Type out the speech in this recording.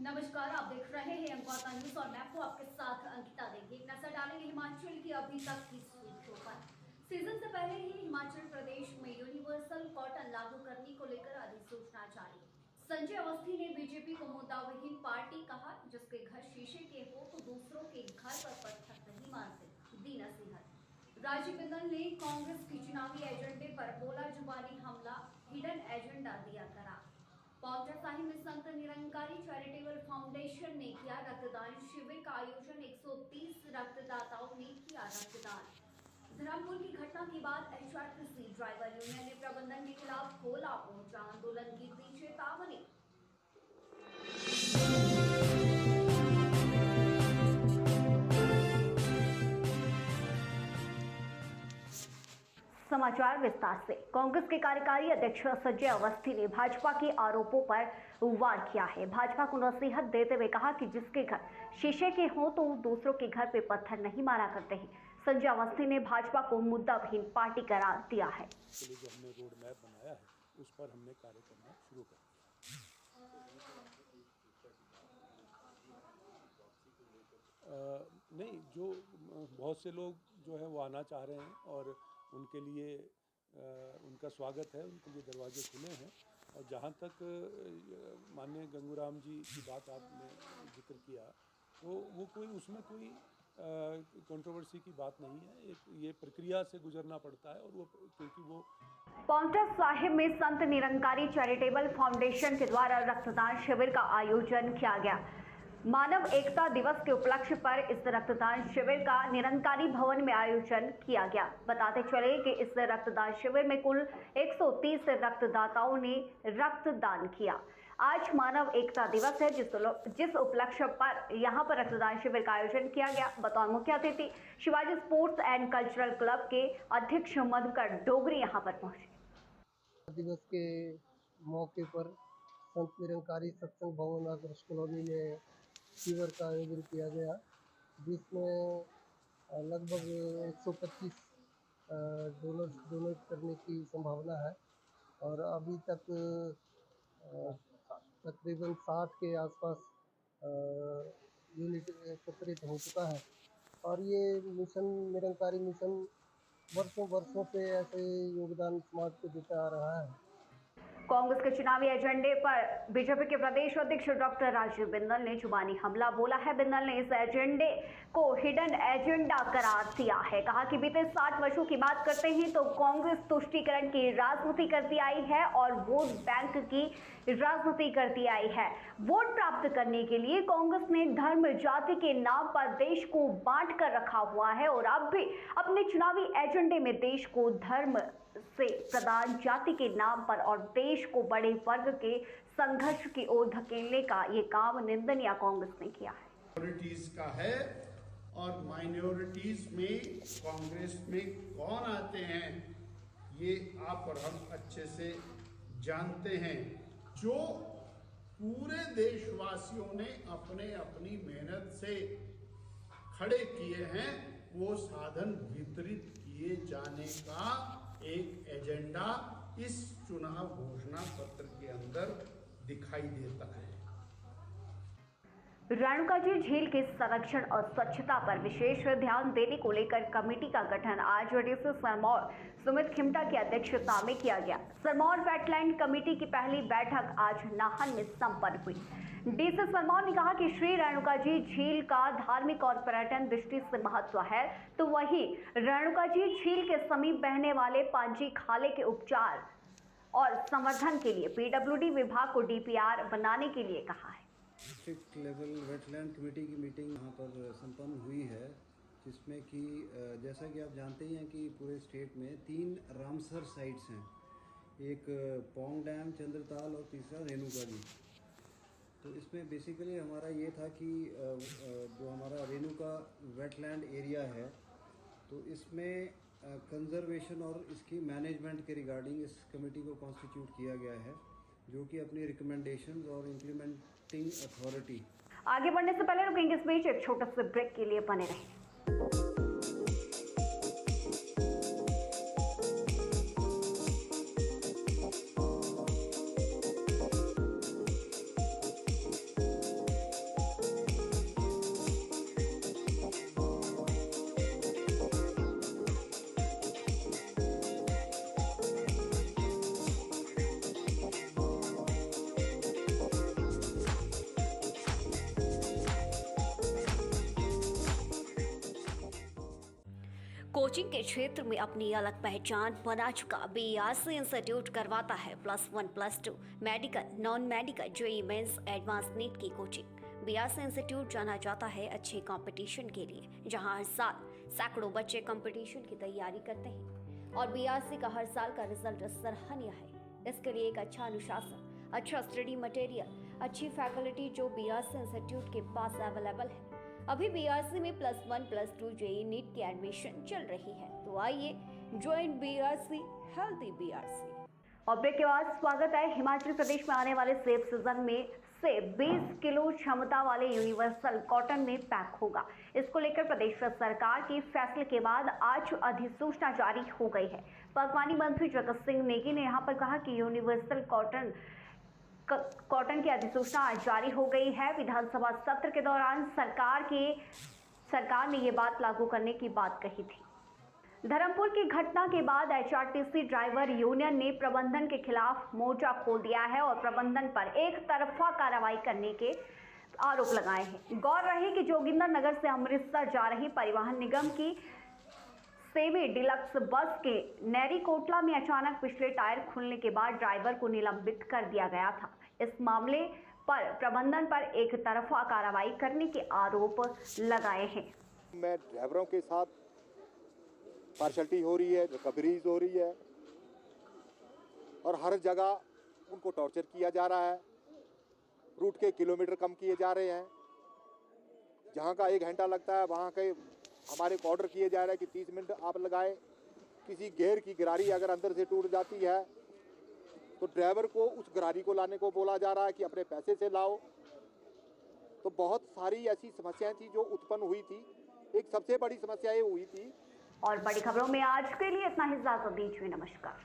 नमस्कार, आप देख रहे हैं अंकुर न्यूज और मैं आपके साथ अंकिता देंगे। एक नजर डालेंगे हिमाचल की अभी तक की सुर्खियों पर। सीजन से पहले ही हिमाचल प्रदेश में यूनिवर्सल कॉटन लागू करने को लेकर अधिसूचना जारी। संजय अवस्थी ने बीजेपी को मुद्दाविहीन पार्टी कहा, जिसके घर शीशे के हो तो दूसरों के घर पर पत्थर नहीं मारते, दी नसीहत। राजीव बिंदल ने कांग्रेस की चुनावी एजेंडे पर बोला जुबानी हमला, हिडन एजेंडा दिया करार। पांवटा साहिब में संत निरंकारी चैरिटेबल फाउंडेशन ने किया रक्तदान शिविर का आयोजन। 130 रक्तदाताओं ने किया रक्तदान। धर्मपुर की घटना के बाद एचआरटीसी ड्राइवर यूनियन ने प्रबंधन के खिलाफ खोला मोर्चा, आंदोलन की दी चेतावनी। समाचार विस्तार से। कांग्रेस के कार्यकारी अध्यक्ष संजय अवस्थी ने भाजपा के आरोपों पर वार किया है। भाजपा को नसीहत देते हुए कहा कि जिसके घर शीशे के हों तो दूसरों के घर पे पत्थर नहीं मारा करते हैं। संजय अवस्थी ने भाजपा को मुद्दाविहीन पार्टी करार दिया है। जो हमने रोड मैप बनाया है उस पर हमने कार्य करना शुरू कर दिया। नहीं, जो बहुत से लोग जो है वो आना चाह रहे हैं और उनके लिए उनका स्वागत है, उनके लिए दरवाजे खुले हैं। और जहाँ तक माननीय गंगूराम जी की बात आपने जिक्र किया, तो वो कोई उसमें कोई कंट्रोवर्सी की बात नहीं है। ये प्रक्रिया से गुजरना पड़ता है और वो क्योंकि वो पांवटा साहिब में संत निरंकारी चैरिटेबल फाउंडेशन के द्वारा रक्तदान शिविर का आयोजन किया गया। मानव एकता दिवस के उपलक्ष्य पर इस रक्तदान शिविर का निरंकारी भवन में आयोजन किया गया। बताते चले कि इस रक्तदान शिविर में कुल 130 रक्तदाताओं ने रक्तदान किया। आज मानव एकता दिवस है, जिस उपलक्ष्य पर यहां पर रक्तदान शिविर का आयोजन किया गया। बतौर मुख्य अतिथि Shivaji sports and cultural club के अध्यक्ष मधुकर डोगरी यहां पर पहुंचे। दिवस के मौके पर संत निरंकारी सत्संग भवन आदर्श कॉलोनी में शिविर का आयोजन किया गया, जिसमें लगभग 125 डोनर्स डोनेट करने की संभावना है और अभी तक तकरीबन 60 के आसपास यूनिट एकत्रित हो चुका है। और ये मिशन निरंकारी मिशन वर्षों से ऐसे योगदान समाज को देता आ रहा है। कांग्रेस के चुनावी एजेंडे पर बीजेपी के प्रदेश अध्यक्ष डॉक्टर राजीव बिंदल ने जुबानी हमला बोला है। बिंदल ने इस एजेंडे को हिडन एजेंडा करार दिया है। कहा कि बीते 60 वर्षों की बात करते हैं तो कांग्रेस तुष्टीकरण की राजनीति करती आई है और वोट बैंक की राजनीति करती आई है। वोट प्राप्त करने के लिए कांग्रेस ने धर्म जाति के नाम पर देश को बांट कर रखा हुआ है और अब भी अपने चुनावी एजेंडे में देश को धर्म से प्रधान जाति के नाम पर और देश को बड़े वर्ग के संघर्ष की ओर धकेलने का ये काम निंदनीय कांग्रेस ने किया है। माइनॉरिटीज का है और माइनॉरिटीज में कांग्रेस में कौन आते हैं ये आप और हम अच्छे से जानते हैं। जो पूरे देशवासियों ने अपने अपनी मेहनत से खड़े किए हैं, वो साधन वितरित किए जाने का एक एजेंडा इस चुनाव घोषणा पत्र के अंदर दिखाई देता है। रेणुकाजी झील के संरक्षण और स्वच्छता पर विशेष ध्यान देने को लेकर कमेटी का गठन आज डीसी सिरमौर सुमित खिमटा की अध्यक्षता में किया गया। सिरमौर वेटलैंड कमेटी की पहली बैठक आज नाहन में संपन्न हुई। डीसी सिरमौर ने कहा कि श्री रेणुकाजी झील का धार्मिक और पर्यटन दृष्टि से महत्व है, तो वहीं रेणुकाजी झील के समीप बहने वाले पांजी खाले के उपचार और संवर्धन के लिए पीडब्ल्यूडी विभाग को डीपीआर बनाने के लिए कहा है। डिस्ट्रिक्ट लेवल वेटलैंड कमेटी की मीटिंग यहाँ पर संपन्न हुई है, जिसमें कि जैसा कि आप जानते ही हैं कि पूरे स्टेट में 3 रामसर साइट्स हैं, एक पौंग डैम, चंद्रताल और तीसरा रेणुकाजी। तो इसमें बेसिकली हमारा ये था कि जो हमारा रेणुका वेटलैंड एरिया है, तो इसमें कंजर्वेशन और इसकी मैनेजमेंट के रिगार्डिंग इस कमेटी को कॉन्स्टिट्यूट किया गया है, जो कि अपनी रिकमेंडेशंस और इम्प्लीमेंटिंग अथॉरिटी। आगे बढ़ने से पहले रुकेंगे इस बीच एक छोटे से ब्रेक के लिए बने रहें। कोचिंग के क्षेत्र में अपनी अलग पहचान बना चुका बीआरसी इंस्टीट्यूट करवाता है +1 +2 medical, non medical, JEE mains, advance NEET की कोचिंग। बीआरसी इंस्टीट्यूट जाना जाता है अच्छे कंपटीशन के लिए, जहां हर साल सैकड़ों बच्चे कंपटीशन की तैयारी करते हैं और बीआरसी का हर साल का रिजल्ट सराहनीय है। इसके लिए एक अच्छा अनुशासन, अच्छा स्टडी मटेरियल, अच्छी फैकल्टी जो बीआरसी इंस्टीट्यूट के पास अवेलेबल है। अभी बीआरसी में +1 +2 जेईई नीट की एडमिशन चल रही है, तो आइए ज्वाइन बीआरसी, हेल्दी बीआरसी। और ब्रेक के बाद स्वागत है। हिमाचल प्रदेश में आने वाले सेब सीजन में सेब 20 किलो क्षमता वाले यूनिवर्सल कॉटन में पैक होगा। इसको लेकर प्रदेश सरकार के फैसले के बाद आज अधिसूचना जारी हो गई है। बागवानी मंत्री जगत सिंह नेगी ने यहाँ पर कहा कि यूनिवर्सल कॉटन की अधिसूचना आज जारी हो गई है। विधानसभा सत्र के दौरान सरकार ने ये बात लागू करने की बात कही थी। धर्मपुर की घटना के बाद एचआरटीसी ड्राइवर यूनियन ने प्रबंधन के खिलाफ मोर्चा खोल दिया है और प्रबंधन पर एक तरफा कार्रवाई करने के आरोप लगाए हैं। गौर रहे कि जोगिंदर नगर से अमृतसर जा रही परिवहन निगम की सेमी डिलक्स बस के नेरी कोटला में अचानक पिछले टायर खुलने के बाद ड्राइवर को निलंबित कर दिया गया था। इस मामले पर प्रबंधन पर एक तरफा कार्रवाई करने के आरोप लगाए हैं। में ड्राइवरों के साथ पार्शलिटी हो रही है, रिकवरीज हो रही है और हर जगह उनको टॉर्चर किया जा रहा है। रूट के किलोमीटर कम किए जा रहे हैं। जहाँ का 1 घंटा लगता है वहाँ के हमारे को ऑर्डर किए जा रहे हैं कि 30 मिनट आप लगाए। किसी गेयर की गरारी अगर अंदर से टूट जाती है तो ड्राइवर को उस गरारी को लाने को बोला जा रहा है कि अपने पैसे से लाओ। तो बहुत सारी ऐसी समस्याएं थी जो उत्पन्न हुई थी। एक सबसे बड़ी समस्या ये हुई थी। और बड़ी खबरों में आज के लिए इतना ही, इजाजत दीजिए, नमस्कार।